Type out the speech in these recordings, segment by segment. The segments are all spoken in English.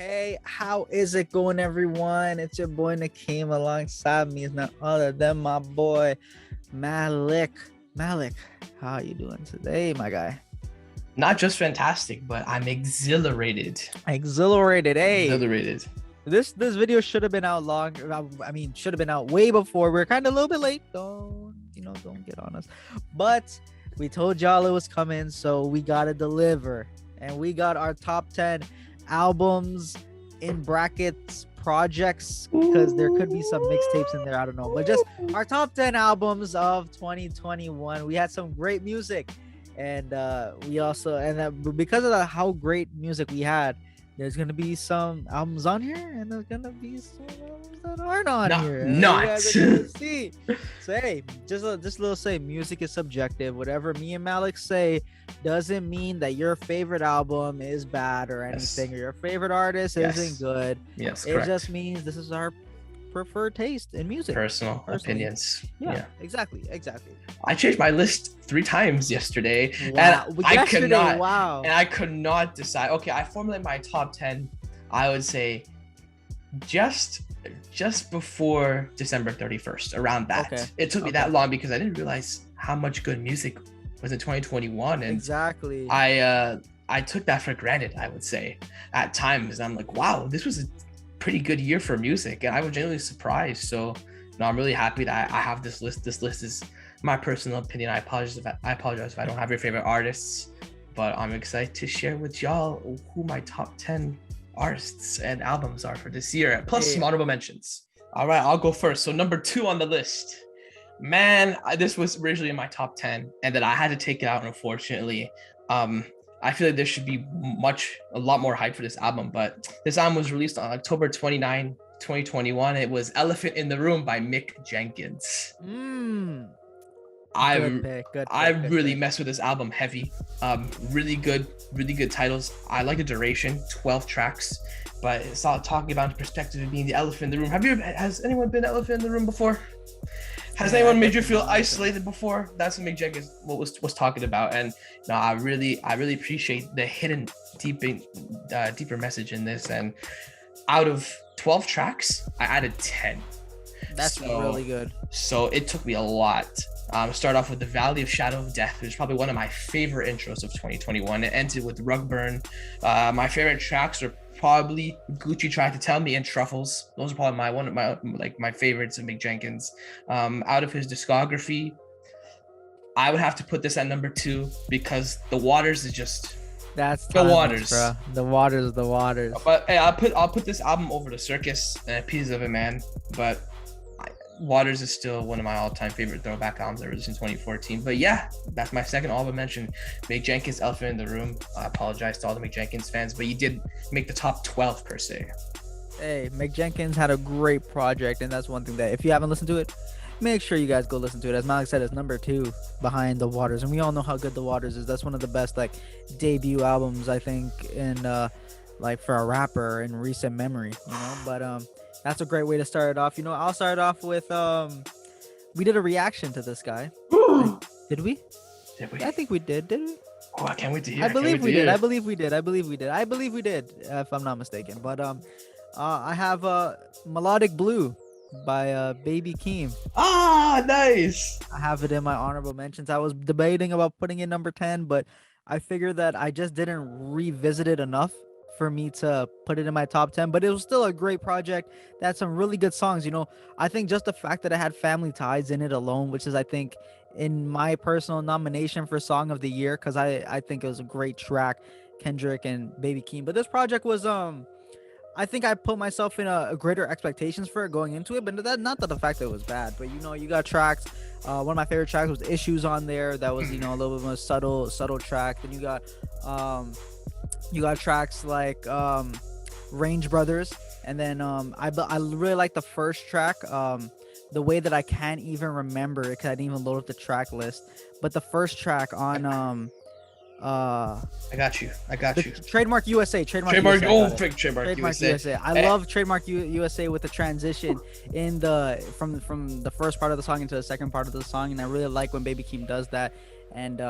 Hey, how is it going, everyone? It's your boy Nickeem. Alongside me is none other than my boy Malik. Malik, how are you doing today, my guy? Not just fantastic, but I'm exhilarated. Exhilarated. Hey, Exhilarated. this video should have been out long. I mean, should have been out way before. We're kind of a little bit late. Don't get on us. But we told y'all it was coming, so we gotta deliver. And we got our top 10 albums in brackets projects, because there could be some mixtapes in there, I don't know, but just our top 10 albums of 2021. We had some great music, and because of how great music we had, there's gonna be some albums on here, and there's gonna be some albums that aren't on here. Not. See. So hey, just a little say, music is subjective. Whatever me and Malik say doesn't mean that your favorite album is bad or anything, or your favorite artist isn't good. Yes, it correct. just means this is our preferred taste in music. Personal opinions. Yeah, exactly. I changed my list 3 times yesterday, Wow. and I could not. Wow. And I could not decide. Okay, I formulated my top 10. I would say just before December 31st, around that. Okay. It took me that long because I didn't realize how much good music was in 2021, and Exactly. I took that for granted, I would say, at times. I'm like, wow, this was a pretty good year for music, and I was genuinely surprised. So I'm really happy that I have this list. This list is my personal opinion. I apologize if I don't have your favorite artists, but I'm excited to share with y'all who my top 10 artists and albums are for this year, plus some honorable mentions. All right, I'll go first. So number 2 on the list, man, this was originally in my top 10, and then I had to take it out, unfortunately. I feel like there should be a lot more hype for this album, but this album was released on October 29, 2021. It was Elephant in the Room by Mick Jenkins. I really messed with this album heavy. Really good titles. I like the duration, 12 tracks, but it's all talking about the perspective of being the elephant in the room. Has anyone been elephant in the room before? Has anyone made you feel isolated before? That's what Mick Jenkins was talking about, and I really appreciate the hidden deeper message in this. And out of 12 tracks, I added 10. That's really good. So it took me a lot. Start off with The Valley of Shadow of Death, which is probably one of my favorite intros of 2021. It ended with Rug Burn. My favorite tracks are probably Gucci Tried to Tell Me and Truffles. Those are probably my favorites of Mick Jenkins. Out of his discography, I would have to put this at number 2 because The Waters is just The Waters, bro. The Waters. But hey, I'll put this album over The Circus and Pieces of a Man, but Waters is still one of my all-time favorite throwback albums I released in 2014. But yeah, that's my second honorable mention. Mick Jenkins, Elephant in the Room. I apologize to all the Mick Jenkins fans, but you did make the top 12 per se. Hey, Mick Jenkins had a great project, and that's one thing that if you haven't listened to it, make sure you guys go listen to it. As Malik said, it's number 2 behind The Waters, and we all know how good The Waters is. That's one of the best debut albums, I think, in for a rapper in recent memory, But that's a great way to start it off. I'll start off with we did a reaction to this guy. Did we? I think we did we? Oh, I can't wait to hear. I believe we did, if I'm not mistaken. But I have Melodic Blue by Baby Keem. Nice. I have it in my honorable mentions. I was debating about putting it number 10, but I figured that I just didn't revisit it enough for me to put it in my top 10, but it was still a great project that had some really good songs. I think just the fact that it had Family Ties in it alone, which is, I think, in my personal nomination for Song of the Year, because I think it was a great track, Kendrick and Baby Keem. But this project was I think I put myself in a greater expectations for it going into it, but not that the fact that it was bad, but you got tracks. One of my favorite tracks was Issues on there. That was a little bit more subtle track. Then you got tracks like Range Brothers, and then I really like the first track, The Way That I Can't Even Remember it, because I didn't even load up the track list. But the first track on I got you. Trademark USA. Trademark USA. I love Trademark USA with the transition in from the first part of the song into the second part of the song, and I really like when Baby Keem does that. And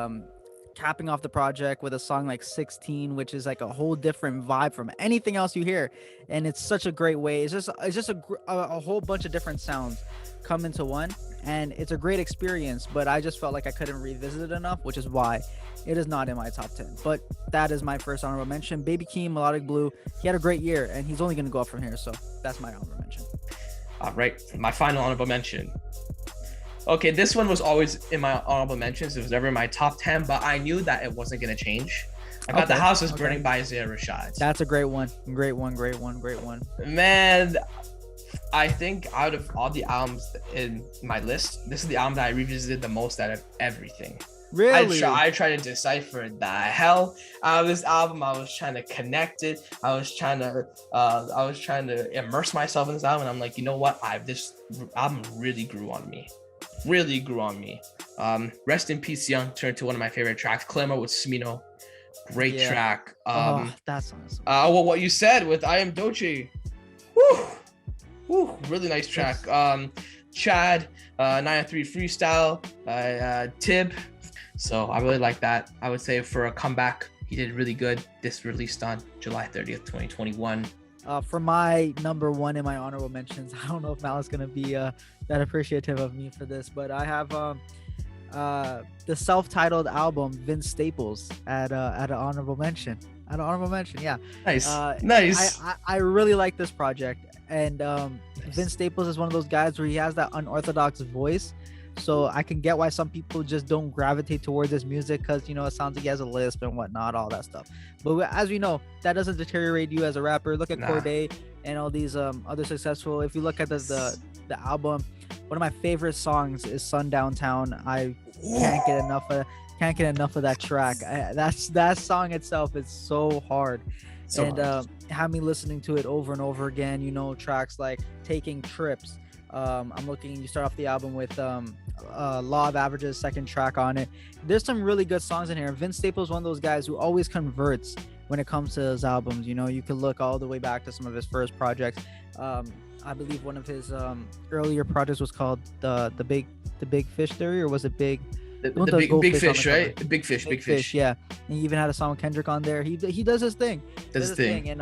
capping off the project with a song like 16, which is like a whole different vibe from anything else you hear, and it's such a great way. It's just a whole bunch of different sounds come into one, and it's a great experience. But I just felt like I couldn't revisit it enough, which is why it is not in my top 10. But that is my first honorable mention. Baby Keem, Melodic Blue. He had a great year, and he's only going to go up from here. So that's my honorable mention. All right, my final honorable mention. Okay, this one was always in my honorable mentions. It was never in my top 10, but I knew that it wasn't going to change. I got The House Was Burning by Isaiah Rashad. That's a great one. Great one. Man, I think out of all the albums in my list, this is the album that I revisited the most out of everything. Really? I tried to decipher the hell out of this album. I was trying to connect it. I was trying to immerse myself in this album. And I'm like, you know what? This album really grew on me. Rest in Peace Young turned to one of my favorite tracks. Clemmer with Smino. Great track. That's awesome. Well, what you said with I Am Dochi. Woo, really nice track. Chad, 903 Freestyle, Tib. So I really like that. I would say for a comeback, he did really good. This released on July 30th, 2021. For my number one in my honorable mentions, I don't know if Malik's gonna be that appreciative of me for this, but I have the self-titled album Vince Staples at an honorable mention. Yeah. Nice. I really like this project, and Vince Staples is one of those guys where he has that unorthodox voice. So I can get why some people just don't gravitate towards his music because, you know, it sounds like he has a lisp and whatnot, all that stuff. But as we know, that doesn't deteriorate you as a rapper. Look at Corday and all these other successful. If you look at the album, one of my favorite songs is Sundown Town. I can't get enough of that track. That song itself is so hard. Have me listening to it over and over again. You know, tracks like Taking Trips. You start off the album with Law of Averages, second track on it. There's some really good songs in here. Vince Staples is one of those guys who always converts when it comes to his albums. You know, you could look all the way back to some of his first projects. I believe one of his earlier projects was called the Big Fish Theory, or was it Big? The big fish, right? The big fish. Yeah, and he even had a song with Kendrick on there. He does his thing. And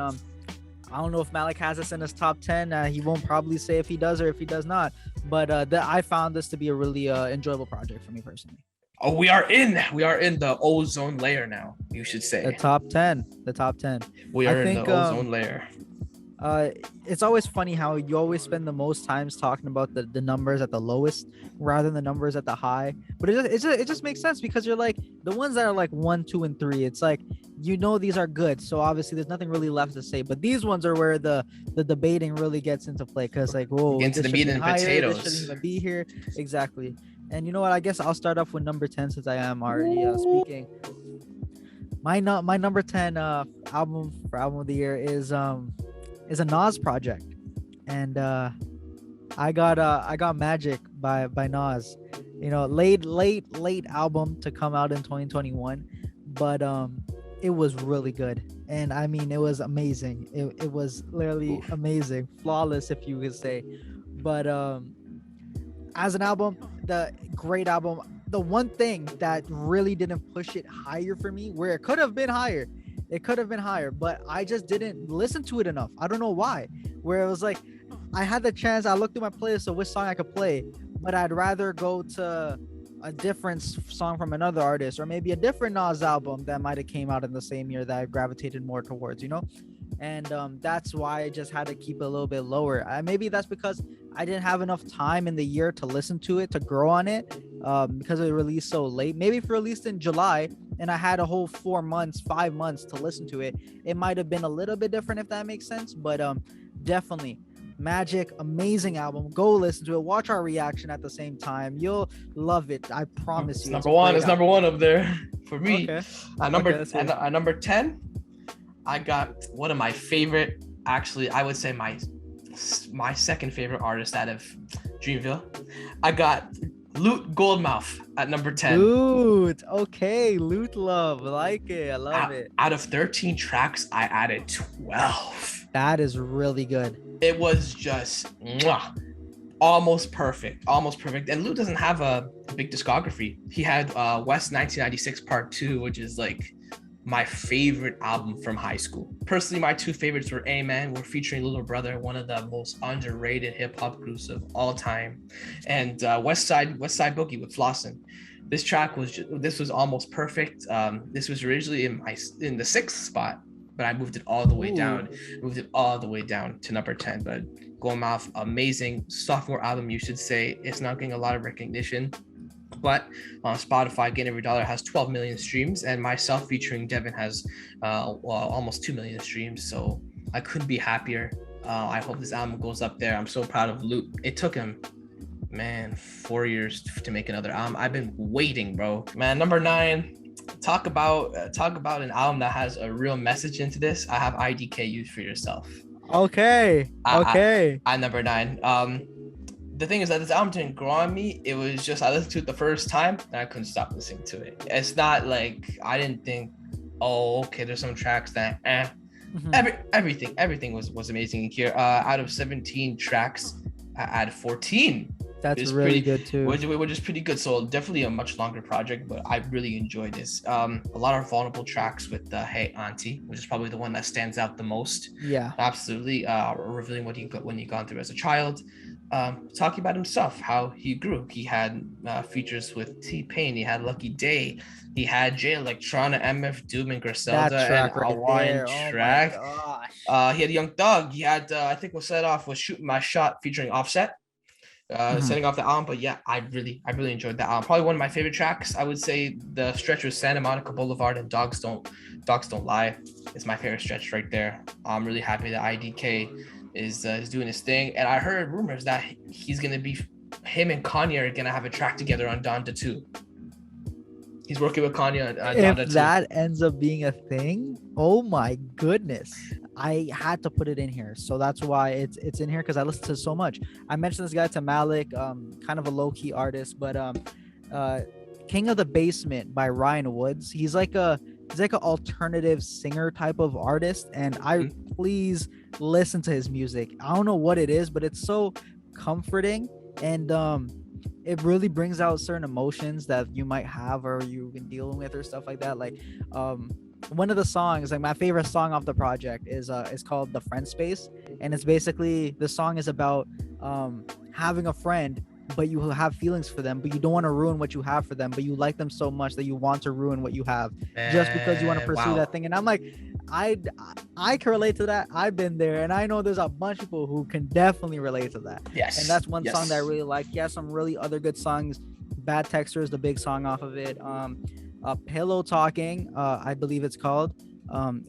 I don't know if Malik has this in his top 10. He won't probably say if he does or if he does not. But I found this to be a really enjoyable project for me personally. Oh, we are in the ozone layer now, you should say. The top 10. We are in the ozone layer. It's always funny how you always spend the most times talking about the numbers at the lowest rather than the numbers at the high. But it just makes sense because you're like the ones that are like 1, 2, and 3. It's like, you know, these are good. So obviously there's nothing really left to say. But these ones are where the debating really gets into play because like, whoa, into the meat and potatoes. This shouldn't even be here. Exactly. And you know what? I guess I'll start off with number 10 since I am already speaking. My number 10 album of the year is a Nas project, and I got Magic by Nas. You know, late album to come out in 2021, but it was really good, and I mean it was amazing. It was literally amazing, flawless if you could say. But as an album, the great album. The one thing that really didn't push it higher for me, where it could have been higher. It could have been higher, but I just didn't listen to it enough. I don't know why. Where it was like, I had the chance. I looked through my playlist of which song I could play, but I'd rather go to a different song from another artist or maybe a different Nas album that might have came out in the same year that I gravitated more towards, you know? And that's why I just had to keep it a little bit lower. Maybe that's because I didn't have enough time in the year to listen to it, to grow on it, because it released so late. Maybe if it released in July and I had a whole 5 months to listen to it, it might have been a little bit different, if that makes sense. But definitely Magic, amazing album. Go listen to it. Watch our reaction at the same time. You'll love it. I promise you. It's number one up there for me. Okay. Number 10, I got one of my favorite, actually, I would say my second favorite artist out of Dreamville. I got Lute Goldmouth at number 10. Lute, okay, Lute love, like it, I love it. Out of 13 tracks, I added 12. That is really good. It was just almost perfect, almost perfect. And Lute doesn't have a big discography. He had West 1996 Part 2, which is like my favorite album from high school. Personally, my two favorites were Amen, we're featuring Little Brother, one of the most underrated hip-hop groups of all time, and West Side Boogie with Flossin'. This was almost perfect. This was originally in the sixth spot, but I moved it all the way down. Moved it all the way down to number 10. But Going Mouf, amazing sophomore album, you should say. It's not getting a lot of recognition, but on Spotify, Gain Every Dollar has 12 million streams, and myself featuring Devin has almost 2 million streams. So I couldn't be happier. I hope this album goes up there. I'm so proud of Lute. It took him, man, 4 years to make another album. I've been waiting, bro. Man, number 9. Talk about an album that has a real message into this. I have IDK Used For Yourself. Okay. I number 9. The thing is that this album didn't grow on me. It was just I listened to it the first time and I couldn't stop listening to it. It's not like I didn't think, oh, okay, there's some tracks that everything was amazing here. Out of 17 tracks, I added 14. That's really good too. Which is pretty good. So definitely a much longer project, but I really enjoyed this. A lot of vulnerable tracks with Hey Auntie, which is probably the one that stands out the most. Yeah, absolutely. Revealing what he gone through as a child. Talking about himself, how he grew. He had features with T-Pain. He had Lucky Day. He had Jay Electrona, MF Doom, and Griselda, and a Hawaiian track. He had Young Thug. He had I think what set off was Shooting My Shot featuring Offset. Setting off the album, but yeah, I really enjoyed that album. Probably one of my favorite tracks. I would say the stretch with Santa Monica Boulevard and Dogs Don't Lie is my favorite stretch right there. I'm really happy that IDK is doing his thing, and I heard rumors that him and Kanye are gonna have a track together on Donda 2. He's working with Kanye on Donda 2. If that ends up being a thing, oh my goodness. I had to put it in here, so that's why it's in here, because I listened to so much. I mentioned this guy to Malik, kind of a low-key artist, but King of the Basement by Ryan Woods. He's like an alternative singer type of artist, and I please listen to his music. I don't know what it is, but it's so comforting, and it really brings out certain emotions that you might have or you've been dealing with or stuff like that. Like one of the songs, like my favorite song off the project is called The Friend Space, and it's basically, the song is about having a friend, but you have feelings for them, but you don't want to ruin what you have for them, but you like them so much that you want to ruin what you have just because you want to pursue that thing. And I'm like, I can relate to that. I've been there, and I know there's a bunch of people who can definitely relate to that. Yes. And that's one song that I really like. He has some really other good songs. Bad Texture is the big song off of it. Pillow Talking, I believe it's called,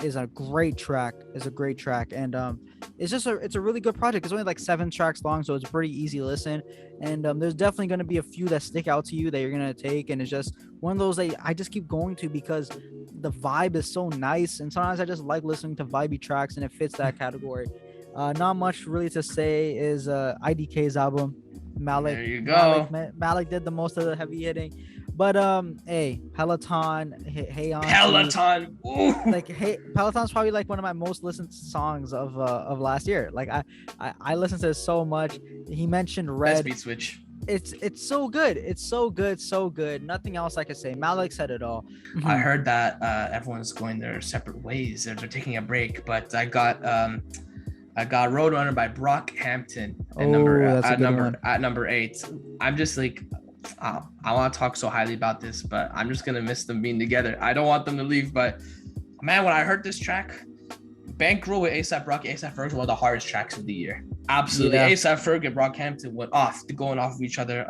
is a great track. And it's a really good project. It's only like 7 tracks long, so it's a pretty easy listen. And there's definitely going to be a few that stick out to you that you're going to take, and it's just one of those that I just keep going to because the vibe is so nice, and sometimes I just like listening to vibey tracks, and it fits that category. Not much really to say is IDK's album. Malik, there you go. Malik did the most of the heavy hitting. But hey, Peloton, hey on Peloton. Like, hey, Peloton's probably like one of my most listened songs of last year. Like I listened to it so much. He mentioned Red. Beat switch. It's so good. It's so good. Nothing else I could say. Malik said it all. I heard that everyone's going their separate ways. They're taking a break, but I got Roadrunner by Brockhampton at number 8. I'm just like, I want to talk so highly about this, but I'm just gonna miss them being together. I don't want them to leave, but man, when I heard this track, Bankroll with A$AP Rocky, A$AP Ferg, one of the hardest tracks of the year. Absolutely. Yeah. A$AP Ferg and Brockhampton went going off of each other.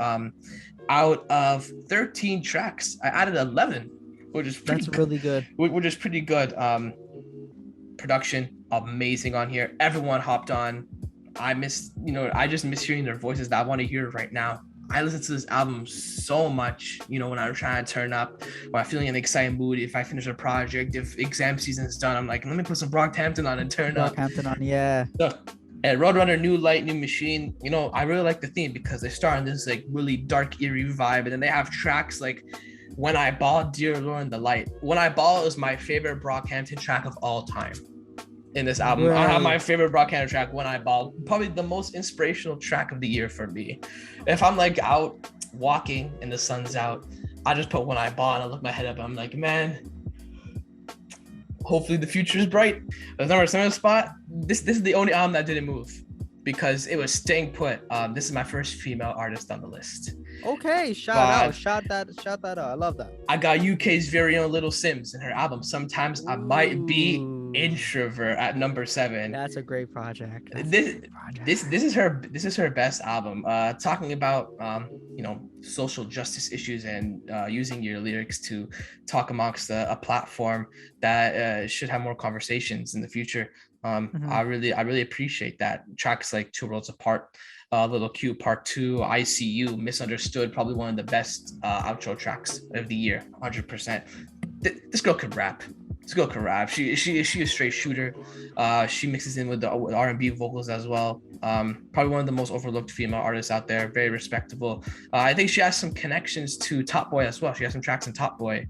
Out of 13 tracks, I added 11, which is really good. Which is pretty good. Production amazing on here. Everyone hopped on. I just miss hearing their voices that I want to hear right now. I listen to this album so much, when I'm trying to turn up, when I'm feeling in an exciting mood, if I finish a project, if exam season is done, I'm like, let me put some Brockhampton on and turn up. Brockhampton on, yeah. So, and Roadrunner, New Light, New Machine, I really like the theme because they start on this like really dark, eerie vibe, and then they have tracks like When I Ball, Dear Lord, and The Light. When I Ball is my favorite Brockhampton track of all time. in this album. I have my favorite Brockhampton track, When I Ball, probably the most inspirational track of the year for me. If I'm like out walking and the sun's out, I just put When I Ball and I look my head up and I'm like, man, hopefully the future is bright. The number 7 spot, this is the only album that didn't move because it was staying put. This is my first female artist on the list. Okay, shout that out. I love that. I got UK's very own Little Simz in her album Sometimes I Might Be Introvert at number 7. That's a great project. This is her best album. Talking about social justice issues and using your lyrics to talk amongst a platform that should have more conversations in the future. I really appreciate that. Tracks like Two Worlds Apart, Little Q Part 2, ICU, Misunderstood, probably one of the best outro tracks of the year, 100%. This girl could rap. She is a straight shooter. She mixes in with R&B vocals as well. Probably one of the most overlooked female artists out there. Very respectable. I think she has some connections to Top Boy as well. She has some tracks in Top Boy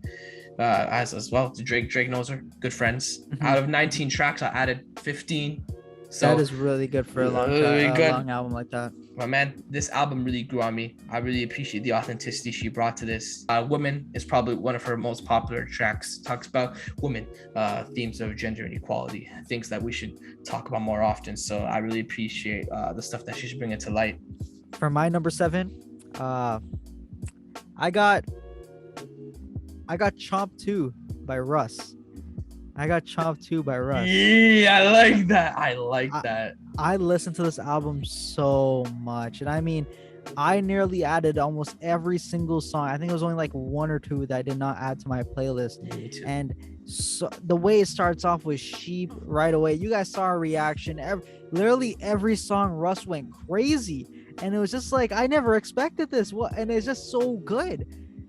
as well. Drake knows her. Good friends. Out of 19 tracks, I added 15. So that is really good for a long album like that. But man, this album really grew on me. I really appreciate the authenticity she brought to this. Women is probably one of her most popular tracks. Talks about women, themes of gender inequality, things that we should talk about more often. So I really appreciate the stuff that she's bringing to light. For my number 7, I got Chomp 2 by Russ. Yeah, I like that. I listened to this album so much, and I mean, I nearly added almost every single song. I think it was only like 1 or 2 that I did not add to my playlist. Me too. And so the way it starts off with Sheep right away, you guys saw a reaction. Literally every song, Russ went crazy, and it was just like I never expected this. And it's just so good.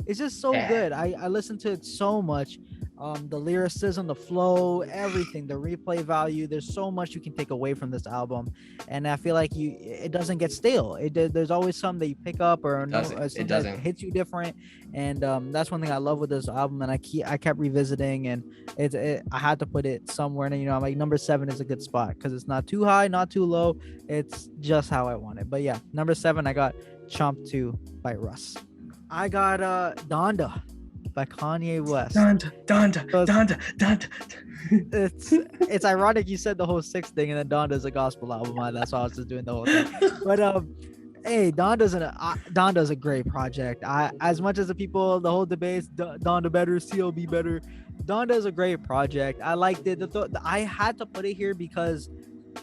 It's just so good. I listened to it so much. The lyricism, the flow, everything, the replay value. There's so much you can take away from this album, and I feel like it doesn't get stale. There's always something that you pick up or something that hits you different, and that's one thing I love with this album. And I kept revisiting, and I had to put it somewhere. And I'm like, number 7 is a good spot because it's not too high, not too low. It's just how I want it. But yeah, number 7, I got Chomp 2 by Russ. I got Donda by Kanye West. Donda. It's ironic you said the whole 6 thing, and then Donda is a gospel album. That's why I was just doing the whole thing. But hey, Donda's a great project. As much as the whole debate, Donda better, CLB better. Donda is a great project. I liked it. I had to put it here because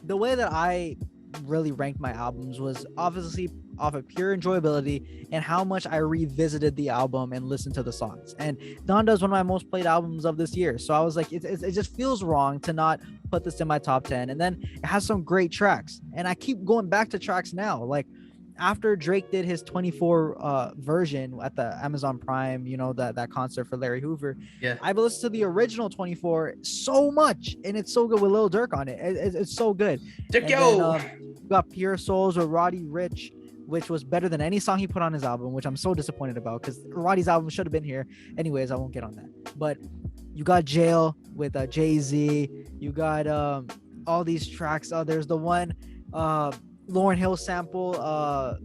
the way that I really ranked my albums was obviously off of pure enjoyability and how much I revisited the album and listened to the songs. And Donda is one of my most played albums of this year, so I was like, it just feels wrong to not put this in my top 10. And then it has some great tracks, and I keep going back to tracks now. Like after Drake did his 24 version at the Amazon Prime, that concert for Larry Hoover, I've listened to the original 24 so much, and it's so good with Lil Durk on it. It's so good. We got Pure Souls with Roddy Ricch, which was better than any song he put on his album, which I'm so disappointed about because Roddy's album should have been here. Anyways, I won't get on that. But you got Jail with Jay-Z. You got all these tracks. There's the one Lauryn Hill sample. The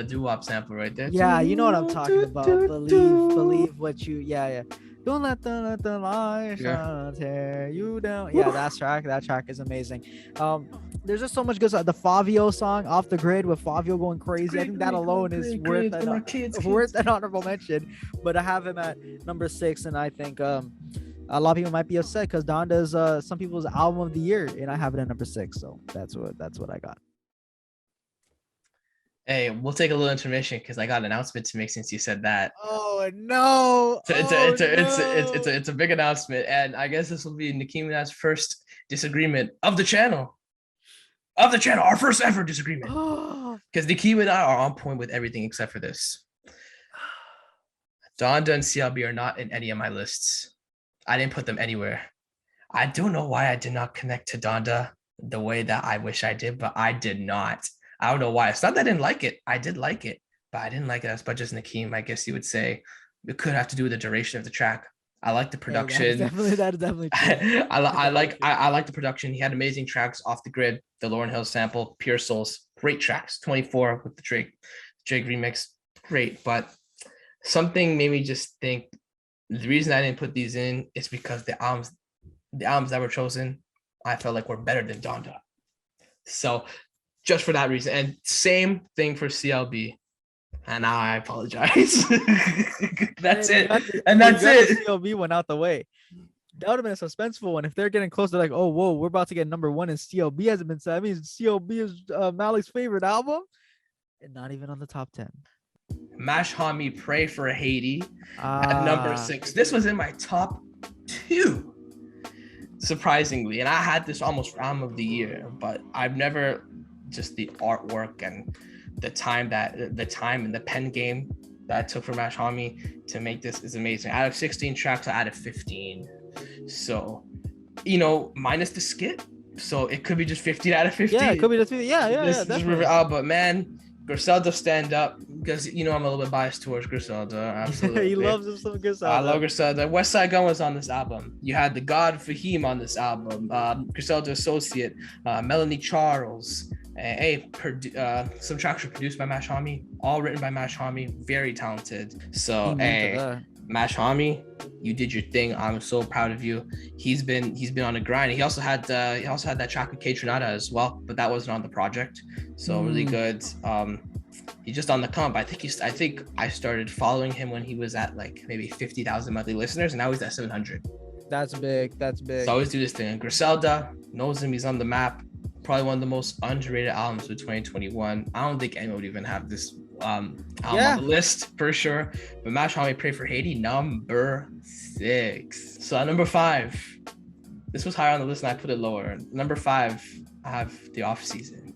doo-wop sample right there. Yeah, you know what I'm talking about. Believe what you. Yeah. Don't let the light shine, tear you down. Yeah, that track is amazing. There's just so much good stuff. The Fabio song, Off the Grid, with Fabio going crazy. I think that alone is worth an honorable mention. But I have him at number 6, and I think a lot of people might be upset because Donda is some people's album of the year, and I have it at number 6. So that's what I got. Hey, we'll take a little intermission because I got an announcement to make since you said that. Oh no! It's a big announcement, and I guess this will be Nickeem and I's first disagreement of the channel. Our first ever disagreement. Because Nickeem and I are on point with everything except for this. Donda and CLB are not in any of my lists. I didn't put them anywhere. I don't know why I did not connect to Donda the way that I wish I did, but I did not. I don't know why. It's not that I didn't like it. I did like it, but I didn't like it as much as Nickeem, I guess you would say. It could have to do with the duration of the track. I like the Hey, production. that is definitely true. I like the production. He had amazing tracks off the grid. The Lauryn Hill sample, Pure Souls, great tracks. 24 with the Drake remix, great. But something made me just think the reason I didn't put these in is because the albums that were chosen, I felt like were better than Donda. So just for that reason, and same thing for CLB. And now I apologize. That's it. And that's it. The CLB went out the way. That would have been a suspenseful one. If they're getting close, they're like, oh, whoa, we're about to get number one and CLB hasn't been said. That means CLB is Malik's favorite album. And not even on the top 10. Mach, Hommy, Pray for Haiti at number 6. This was in my top 2, surprisingly. And I had this almost for album of the year, but I've never, just the artwork and the time and the pen game that I took for Mach, Hommy to make this is amazing. Out of 16 tracks, I added 15. So, minus the skit. So it could be just 15 out of 15. Yeah, it could be just 15. Yeah, definitely. But man, Griselda stand up, because I'm a little bit biased towards Griselda. Absolutely. He loves him some Griselda. I love Griselda. West Side Gun was on this album. You had the God Fahim on this album. Griselda Associate, Melanie Charles. Some tracks were produced by Mach, Hommy, all written by Mach, Hommy. Very talented. So Mach, Hommy, you did your thing. I'm so proud of you. He's been on a grind. He also had that track with K Trinata as well, but that wasn't on the project. So really good. He's just on the comp. I think I started following him when he was at like maybe 50,000 monthly listeners, and now he's at 700. That's big. So always do this thing. And Griselda knows him. He's on the map. Probably one of the most underrated albums of 2021. I don't think anyone would even have this album on the list for sure. But Mach, Hommy, Pray for Haiti, number 6. So at number 5, this was higher on the list and I put it lower. Number 5, I have The Off Season.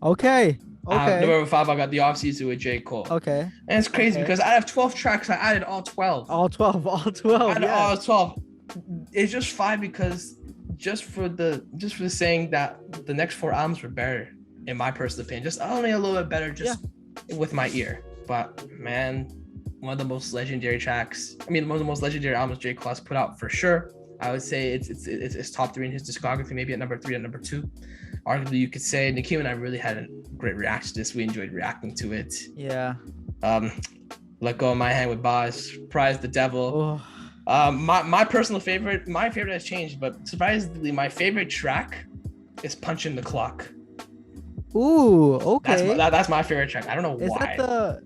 Okay. Number 5, I got The Off Season with J. Cole. Okay. And it's crazy because out of 12 tracks, I added all 12. All 12. I added all 12. It's just 5 because just for the saying that the next 4 albums were better, in my personal opinion, just only a little bit better, with my ear. But man, one of the most legendary tracks. One of the most legendary albums J. Cole has put out for sure. I would say it's top 3 in his discography, maybe at number 3, at number 2. Arguably, you could say Nickeem and I really had a great reaction to this. We enjoyed reacting to it. Yeah. Let Go of My Hand with Boss, Prize the Devil. Oh. My personal favorite, has changed, but surprisingly, my favorite track is Punching the Clock. Ooh, okay. That's my favorite track. I don't know why.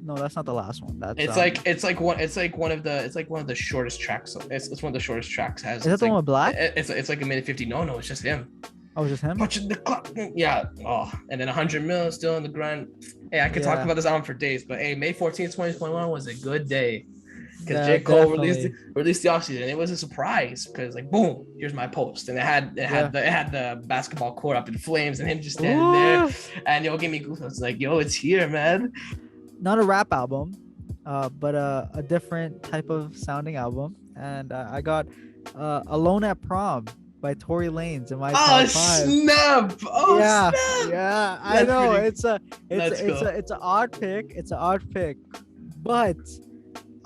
No, that's not the last one. That's it's like one of the shortest tracks. It's one of the shortest tracks. Is that the one with Black? It's like a minute 50. No, it's just him. Oh, just him? Punching the clock. Yeah. Oh, and then 100 mil still in the grind. Hey, I could talk about this album for days, but hey, May 14th, 2021 was a good day. Because J. Cole released the offseason, and it was a surprise because like boom, here's my post, and it had the basketball court up in flames, and him just standing there, and gave me goosebumps. Like it's here, man. Not a rap album, but a different type of sounding album, and I got Alone at Prom by Tory Lanez in my top 5. Snap! Oh yeah, snap! Yeah, I know it's an odd pick. It's an odd pick, but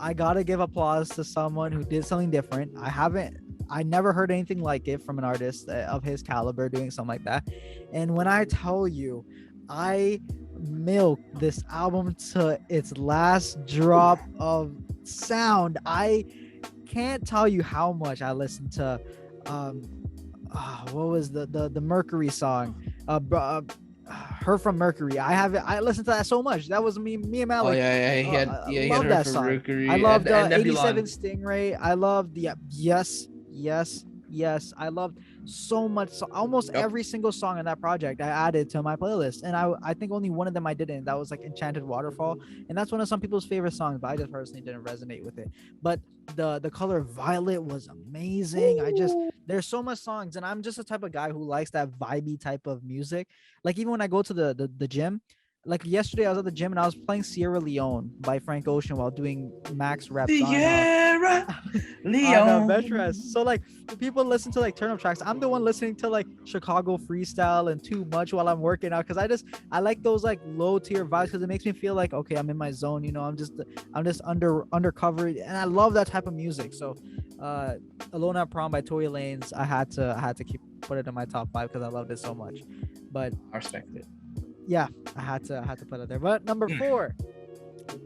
I gotta give applause to someone who did something different. I never heard anything like it from an artist of his caliber doing something like that. And when I tell you, I milked this album to its last drop of sound. I can't tell you how much I listened to what was the Mercury song, Her from Mercury. I listened to that so much. That was me and Malik. He love that song. Mercury. I loved 87 Stingray. I loved the yes. I loved so much. So almost every single song in that project I added to my playlist, and I think only one of them I didn't. That was like Enchanted Waterfall, and that's one of some people's favorite songs, but I just personally didn't resonate with it. But the color Violet was amazing. There's so much songs, and I'm just the type of guy who likes that vibey type of music. Like even when I go to the gym, like yesterday I was at the gym and I was playing Sierra Leone by Frank Ocean while doing max reps Sierra Leone. So like people listen to like turn up tracks. I'm the one listening to like Chicago Freestyle and Too Much while I'm working out, because I like those like low tier vibes, because it makes me feel like okay, I'm in my zone, I'm just undercover, and I love that type of music. So Alone at Prom by Tory Lanez. I had to keep put it in my top 5 because I loved it so much. But I respect it. yeah, I had to put it there. But number Mm. 4,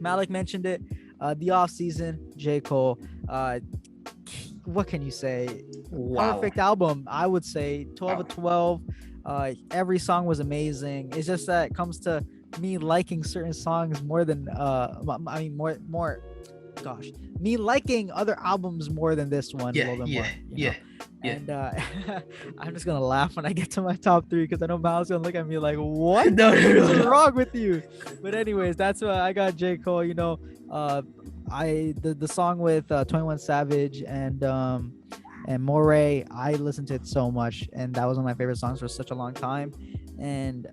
Malik mentioned it. The off season, J. Cole. What can you say? Wow. Perfect album, I would say. 12 of 12. Every song was amazing. It's just that it comes to me liking certain songs more than more gosh, me liking other albums more than this one a Yeah, little bit yeah, more, yeah. Yeah. And I'm just gonna laugh when I get to my top 3 because I know Mal's gonna look at me like, what No, is no. wrong with you? But anyways, that's why I got J. Cole. The song with 21 Savage and Moray, I listened to it so much, and that was one of my favorite songs for such a long time. And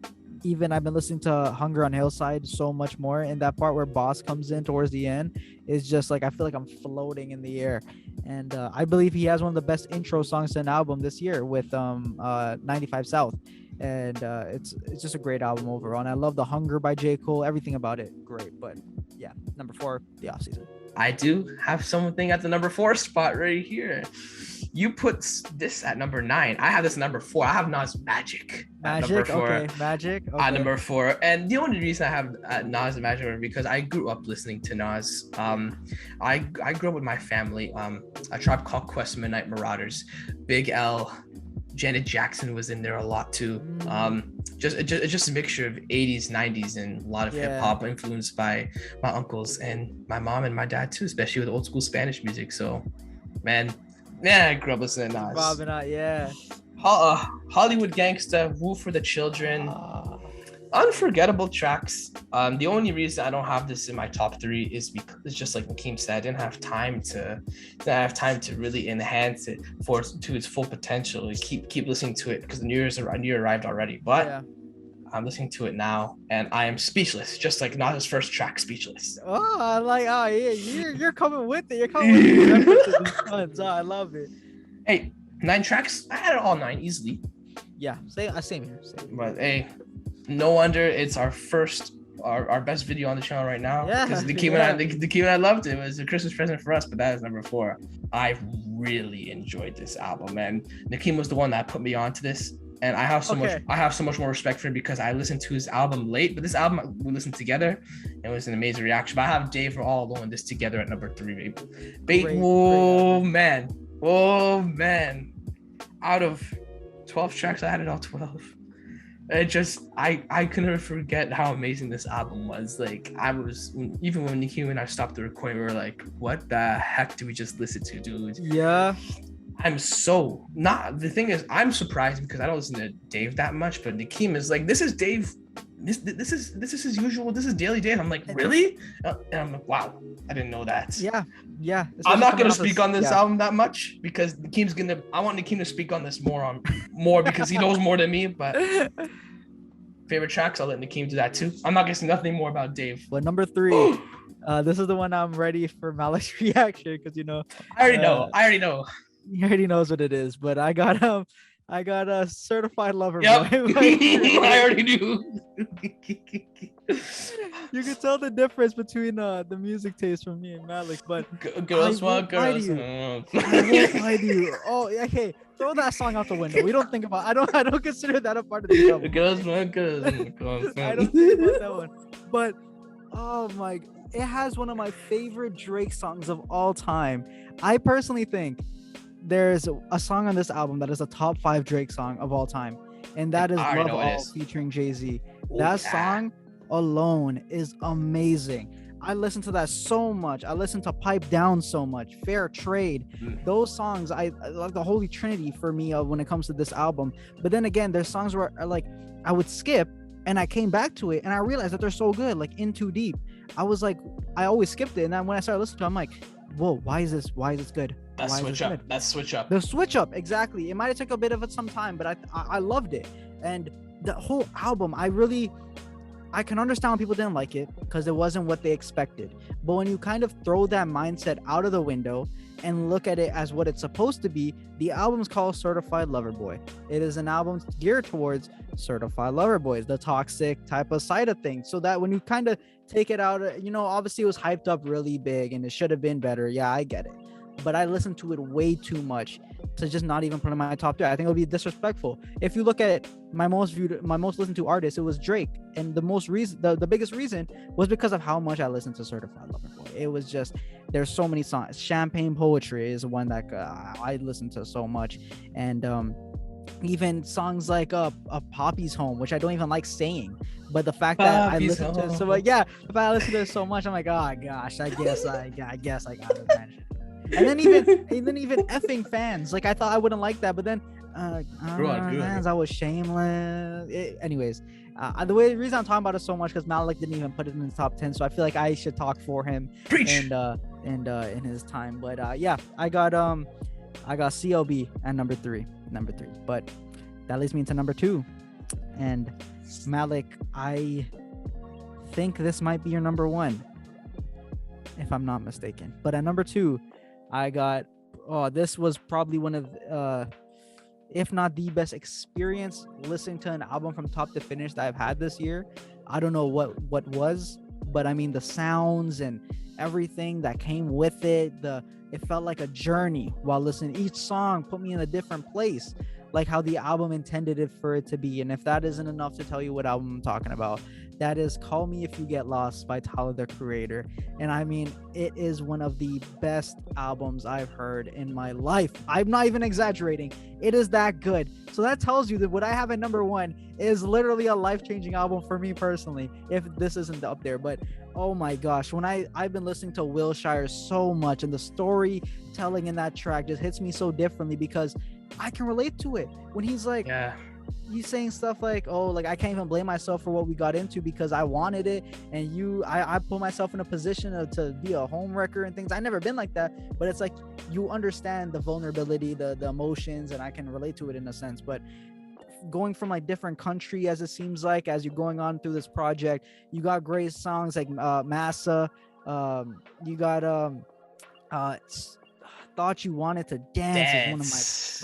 even I've been listening to Hunger on Hillside so much more, and that part where Boss comes in towards the end is just like I feel like I'm floating in the air. And I believe he has one of the best intro songs to an album this year with 95 South. And it's just a great album overall, and I love the Hunger by J. Cole. Everything about it great. But yeah, number 4, the off season. I do have something at the number 4 spot right here. You put this at number 9. I have this number 4. I have Nas Magic. Magic, okay, Magic. Okay. At number 4. And the only reason I have Nas and Magic is because I grew up listening to Nas. I grew up with my family. A Tribe Called Quest, Midnight Marauders, Big L, Janet Jackson was in there a lot too. Just a mixture of 80s, 90s, and a lot of hip hop influenced by my uncles and my mom and my dad too, especially with old school Spanish music. So, man, I grew up listening to Nas. Bobbing out, yeah. Hollywood Gangsta, Woo for the Children. Unforgettable tracks. The only reason I don't have this in my top 3 is because it's just like Nickeem said, I didn't have time to really enhance it to its full potential. Keep listening to it because the New Year arrived already. But I'm listening to it now and I am speechless, just like Nas's first track, Speechless. Yeah, you're coming with it. You're coming with the references and tons. I love it. Hey, 9 tracks. I had all 9 easily. Yeah, same here. But hey, no wonder it's our best video on the channel right now. Yeah, because the Keem and I loved it. It was a Christmas present for us, but that is number 4. I really enjoyed this album, and Nickeem was the one that put me onto this. And I have so much more respect for him because I listened to his album late, but this album we listened together, and it was an amazing reaction. But I have Dave for All Alone this together at number 3, babe. Oh man! Out of 12 tracks, I had it all 12. I can never forget how amazing this album was. Like even when Nickeem and I stopped the recording, we were like, "What the heck did we just listen to, dude?" Yeah. The thing is, I'm surprised because I don't listen to Dave that much, but Nickeem is like, this is Dave. This is his usual. This is Daily Dave. I'm like, really? And I'm like, wow, I didn't know that. Yeah. I'm not gonna speak on this album that much because I want Nickeem to speak on this more because he knows more than me. But favorite tracks, I'll let Nickeem do that too. I'm not gonna say nothing more about Dave. But number 3, this is the one I'm ready for Malik's reaction because I already know. He already knows what it is, but I got a Certified Lover Boy. I already knew. You can tell the difference between the music taste from me and Malik, but girls want girls. I won't lie to you. Oh, okay. Throw that song out the window. We don't think about. I don't consider that a part of the album. Girls want girls. I don't think about that one. But oh my, it has one of my favorite Drake songs of all time. I personally think there's a song on this album that is a top 5 Drake song of all time, and that is Love All featuring Jay-Z. That song alone is amazing. I listen to that so much. I listen to Pipe Down so much. Fair Trade. Those songs, I like the holy trinity for me when it comes to this album. But then again, there's songs where I would skip and I came back to it and I realized that they're so good, like In Too Deep. I was like, I always skipped it, and then when I started listening to it, I'm like, whoa, why is this good? That's switch up. The switch up, exactly. It might have took a bit of some time, but I loved it. And the whole album, I can understand when people didn't like it because it wasn't what they expected. But when you kind of throw that mindset out of the window and look at it as what it's supposed to be, the album's called Certified Lover Boy. It is an album geared towards certified lover boys, the toxic type of side of things. So that when you kind of take it out, obviously it was hyped up really big and it should have been better. Yeah, I get it. but I listen to it way too much to just not even put in my top 3. I think it would be disrespectful. If you look at my most listened to artist, it was Drake, and the biggest reason was because of how much I listened to Certified Lover Boy. It was just, there's so many songs. Champagne Poetry is one that I listen to so much, and even songs like a Poppy's Home, which I don't even like saying, but the fact that Poppy's I listen to it so much, if I listen to it so much, I'm like, oh gosh, I guess I got to mention. And then even effing Fans, like I thought I wouldn't like that, but then Fans, I was Shameless. Anyways, the reason I'm talking about it so much because Malik didn't even put it in the top 10, so I feel like I should talk for him. Preach. And in his time, but I got CLB at number three, but that leads me into number 2, and Malik, I think this might be your number 1 if I'm not mistaken, but at number 2 I got this was probably one of if not the best experience listening to an album from top to finish that I've had this year. I don't know what was, but I mean the sounds and everything that came with it, it felt like a journey while listening. Each song put me in a different place, like how the album intended it for it to be. And if that isn't enough to tell you what album I'm talking about, that is Call Me If You Get Lost by Tyler, the Creator. And I mean, it is one of the best albums I've heard in my life. I'm not even exaggerating. It is that good. So that tells you that what I have at number 1 is literally a life-changing album for me personally, if this isn't up there. But oh my gosh, when I've been listening to Wilshire so much, and the storytelling in that track just hits me so differently because I can relate to it. When he's like, he's saying stuff like, oh, like I can't even blame myself for what we got into because I wanted it, and I put myself in a position to be a home wrecker and things. I never been like that, but it's like you understand the vulnerability, the emotions, and I can relate to it in a sense. But going from like different country, as it seems like, as you're going on through this project, you got great songs like Massa, you got Thought You Wanted to Dance is one of my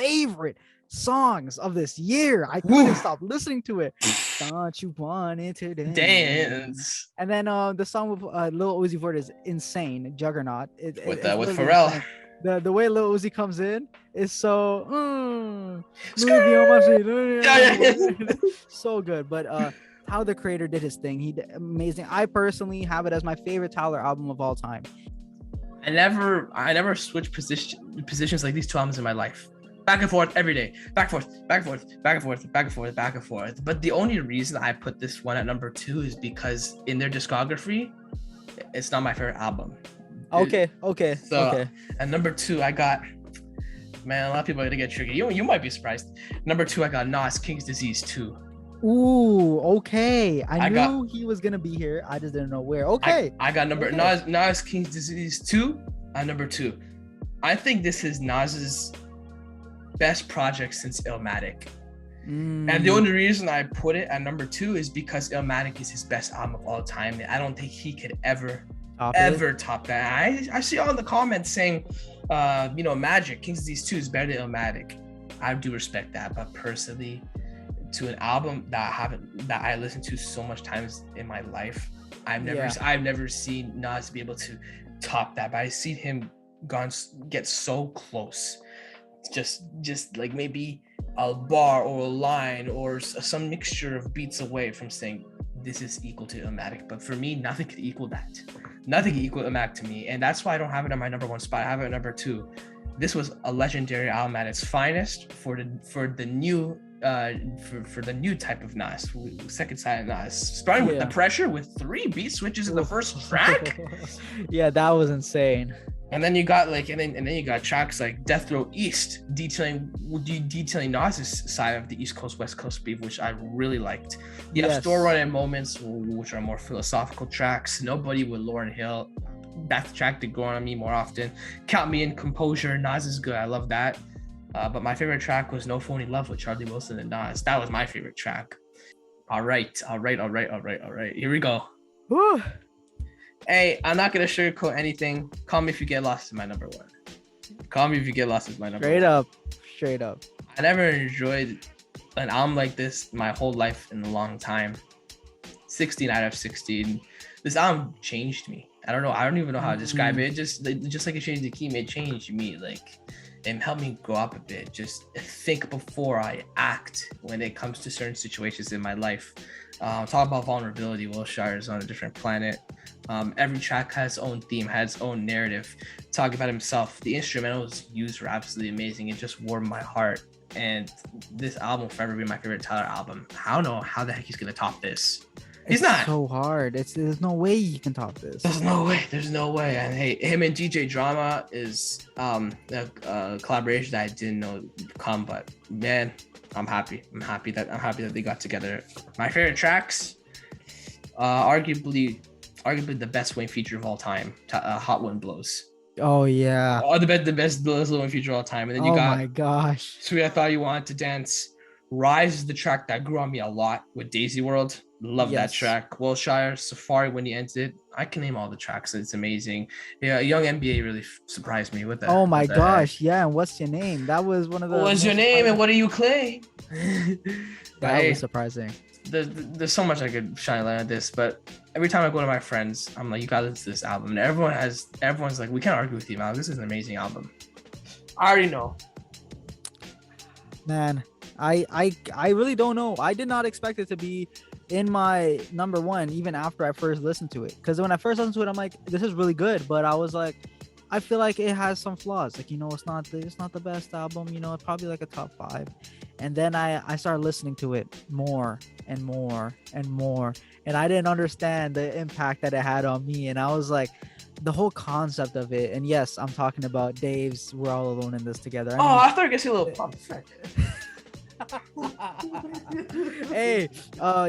favorite songs of this year. I couldn't stop listening to it. Thought You Wanted to Dance. And then the song with Lil Uzi Vert is insane. Juggernaut. With Pharrell. Insane. The way Lil Uzi comes in is so movie on my feet. So good. But how the Creator did his thing, he did amazing. I personally have it as my favorite Tyler album of all time. I never switched positions like these 2 albums in my life. Back and forth every day. Back and forth, back and forth, back and forth, back and forth, back and forth. But the only reason I put this one at number 2 is because in their discography, it's not my favorite album. Okay. At number 2, I got, man, a lot of people are gonna get tricky. You might be surprised. Number 2, I got Nas, King's Disease 2. Ooh, okay. I knew he was gonna be here. I just didn't know where. Okay. I got Nas, King's Disease 2 at number 2. I think this is Nas's best project since Illmatic. And the only reason I put it at number 2 is because Illmatic is his best album of all time. And I don't think he could ever top that. I see all the comments saying, Magic, King's Disease 2 is better than Illmatic. I do respect that, but personally, to an album that I listened to so much times in my life, I've never seen Nas be able to top that. But I seen him get so close, just like maybe a bar or a line or some mixture of beats away from saying this is equal to Illmatic. But for me, nothing could equal that. Nothing can equal Illmatic to me, and that's why I don't have it on my number 1 spot. I have it at number 2. This was a legendary album at its finest for the new type of Nas, second side of Nas, starting with The Pressure with 3 beat switches in the first track. Yeah, that was insane. And then you got you got tracks like Death Row East detailing Nas's side of the East Coast West Coast beef, which I really liked. You have Store Run and Moments, which are more philosophical tracks. Nobody with Lauryn Hill, that's the track that go on me more often. Count Me In, Composure, Nas is good. I love that. But my favorite track was No Phony Love with Charlie Wilson and Nas. That was my favorite track. All right. Here we go. Woo. Hey, I'm not gonna sugarcoat anything. Call Me If You Get Lost is my number 1. Call Me If You Get Lost is my number 1. Straight up. I never enjoyed an album like this my whole life in a long time. 16 out of 16. This album changed me. I don't know. I don't even know how to describe it. Mm. Just like it changed Nickeem, it changed me. Like, and helped me grow up a bit. Just think before I act when it comes to certain situations in my life. Talk about vulnerability. Wilshire is on a different planet. Every track has its own theme, has its own narrative. Talk about himself. The instrumentals used were absolutely amazing. It just warmed my heart. And this album will forever be my favorite Tyler album. I don't know how the heck he's gonna top this. He's It's not. so hard. There's no way you can top this. There's no way. There's no way. And hey, him and DJ Drama is a collaboration that I didn't know would come, but man, I'm happy. I'm happy that they got together. My favorite tracks, arguably the best Wayne feature of all time, Hot One Blows. Oh yeah. Oh, the best Wayne feature of all time. And then you Oh got my gosh. Sweet I Thought You Wanted to Dance. Rise is the track that grew on me a lot with Daisy World. Love that Yes. track. Wilshire, Safari when he ended. I can name all the tracks. It's amazing. Yeah, Young NBA really surprised me with that. Oh my gosh. Yeah. And what's your name? That was one of the. What's your most name and surprising- what do you claim? That was surprising. There's so much I could shine a light on this, but every time I go to my friends, I'm like, you gotta listen to this album. And everyone's like, we can't argue with you, man. This is an amazing album. I already know. Man, I really don't know. I did not expect it to be in my number one even after I first listened to it. Because when I first listened to it, I'm like, this is really good. But I was like, I feel like it has some flaws. Like, it's not the best album. It's probably like a top 5. And then I started listening to it more and more and more. And I didn't understand the impact that it had on me. And I was like, the whole concept of it. And yes, I'm talking about Dave's We're All Alone in This Together. I thought I could see a little pump. Hey,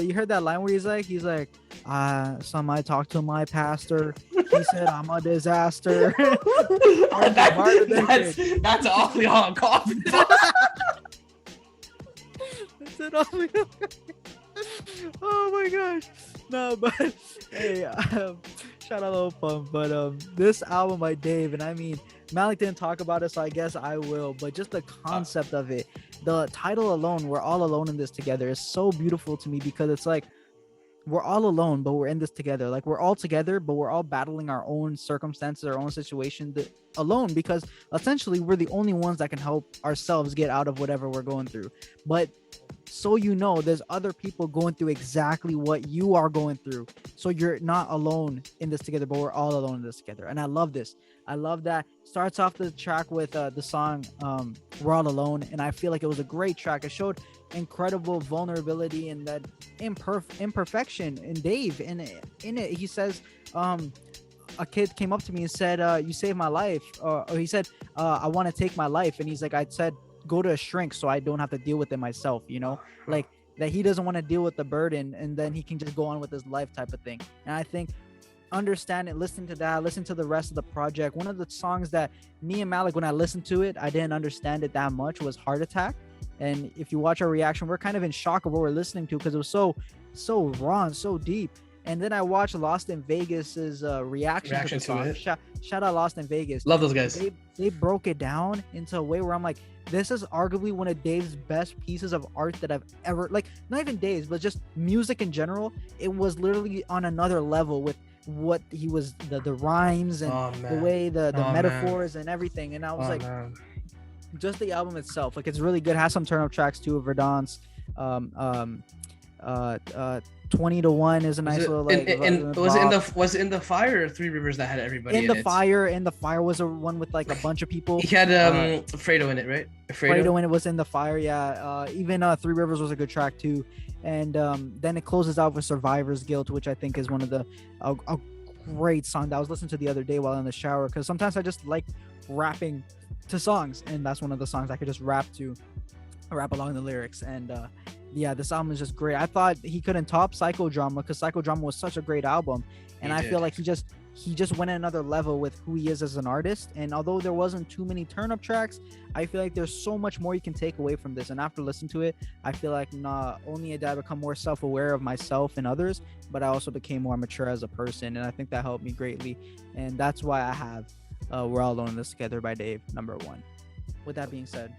you heard that line where he's like, some I talked to my pastor. He said I'm a disaster. That's awfully hard confidence. That's it, oh my gosh. No, but hey, shout out Lil Pump. But this album by Dave, and I mean, Malik didn't talk about it, so I guess I will. But just the concept of it, the title alone, We're All Alone in This Together, is so beautiful to me because it's like we're all alone, but we're in this together. Like we're all together, but we're all battling our own circumstances, our own situation alone, because essentially we're the only ones that can help ourselves get out of whatever we're going through. But so there's other people going through exactly what you are going through. So you're not alone in this together, but we're all alone in this together. And I love this. I love that. Starts off the track with the song We're All Alone. And I feel like it was a great track. It showed incredible vulnerability and that imperfection in Dave. And in it, he says, a kid came up to me and said, you saved my life. Or he said, I want to take my life. And he's like, I said, go to a shrink so I don't have to deal with it myself, like that he doesn't want to deal with the burden and then he can just go on with his life type of thing. And I think understand it, listen to the rest of the project. One of the songs that me and Malik, when I listened to it, I didn't understand it that much, was Heart Attack. And if you watch our reaction, we're kind of in shock of what we're listening to because it was so raw and so deep. And then I watched Lost in Vegas's reaction to the song. Shout out Lost in Vegas. Love those guys. They broke it down into a way where I'm like, this is arguably one of Dave's best pieces of art that I've ever, like, not even Dave's, but just music in general. It was literally on another level with what he was, the rhymes and the way the metaphors and everything. And I was just the album itself, like, it's really good. It has some turn up tracks too. Verdance, 20 to 1 is a nice little like. Was it in the Fire or Three Rivers that had everybody in the Fire? In the Fire was a one with like a bunch of people. He had Fredo in it, right? Fredo in it was in the Fire, yeah. Even Three Rivers was a good track too. And then it closes out with Survivor's Guilt, which I think is one of the a great song that I was listening to the other day while in the shower, because sometimes I just like rapping to songs, and that's one of the songs I could just rap along the lyrics. And yeah, this album is just great. I thought he couldn't top Psychodrama because Psychodrama was such a great album, and I feel like he just went another level with who he is as an artist. And although there wasn't too many turn up tracks, I feel like there's so much more you can take away from this. And after listening to it, I feel like not only did I become more self-aware of myself and others, but I also became more mature as a person, and I think that helped me greatly. And that's why I have We're All Alone in This Together by Dave number 1. With that being said,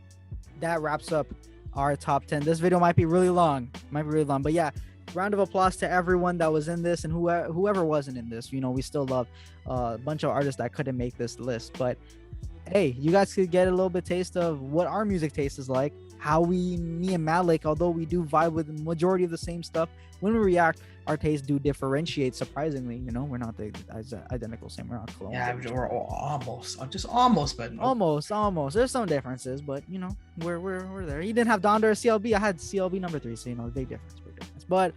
that wraps up our top 10. This video might be really long, but yeah, round of applause to everyone that was in this and whoever wasn't in this. You know, we still love a bunch of artists that couldn't make this list, but hey, you guys could get a little bit taste of what our music taste is like, how me and Malik, although we do vibe with the majority of the same stuff, when we react, our tastes do differentiate surprisingly. You know, we're not the identical same. We're not clones. Yeah, we're almost, just almost, but no. Almost. There's some differences, but you know, we're there. He didn't have Donda or CLB. I had CLB number 3, so you know, big difference. But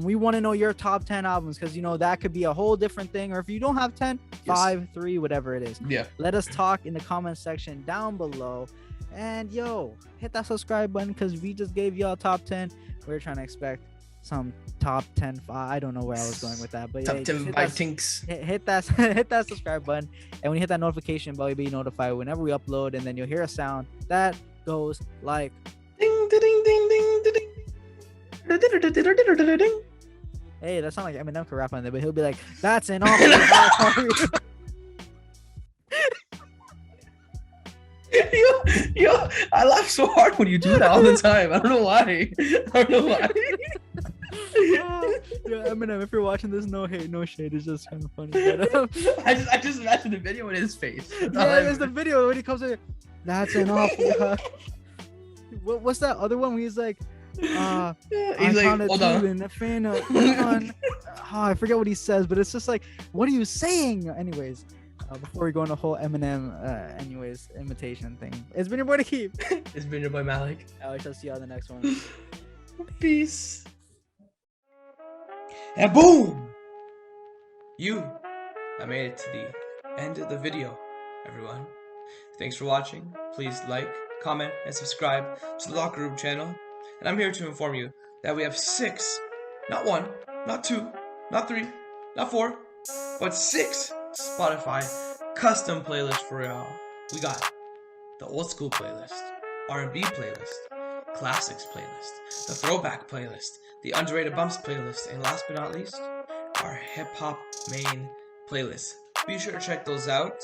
we want to know your top 10 albums, because you know that could be a whole different thing. Or if you don't have 10, 5, 3, whatever it is. Yeah. Let us talk in the comment section down below. And yo, hit that subscribe button, because we just gave y'all top 10. We're trying to expect some top 10. I don't know where I was going with that, but top yeah, 10 by tinks. Hit that hit that subscribe button, and when you hit that notification bell, you'll be notified whenever we upload, and then you'll hear a sound that goes like ding ding ding ding ding ding. Hey, that sounds like Eminem could rap on there, but he'll be like, "That's an awful." yo, I laugh so hard when you do that all the time. I don't know why. Yo, Eminem, if you're watching this, no hate, no shade. It's just kind of funny. But, I just imagine the video in his face. Yeah, there's the video when he comes in. That's an awful. What's that other one where he's like? He's like, hold on. I forget what he says, but it's just like, what are you saying? Anyways, before we go on the whole Eminem, imitation thing, it's been your boy Nickeem. It's been your boy Malik. I shall see you on the next one. Peace. And boom! I made it to the end of the video, everyone. Thanks for watching. Please like, comment, and subscribe to the Locker Room channel. And I'm here to inform you that we have 6, not 1, not 2, not 3, not 4, but 6 Spotify custom playlists for y'all. We got the old school playlist, R&B playlist, classics playlist, the throwback playlist, the underrated bumps playlist, and last but not least, our hip hop main playlist. Be sure to check those out.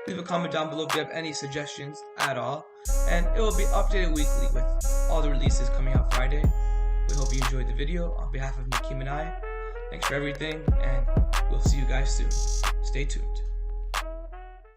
Leave a comment down below if you have any suggestions at all, and it will be updated weekly with all the releases coming out Friday. We hope you enjoyed the video. On behalf of Nickeem and I, thanks for everything, and we'll see you guys soon. Stay tuned.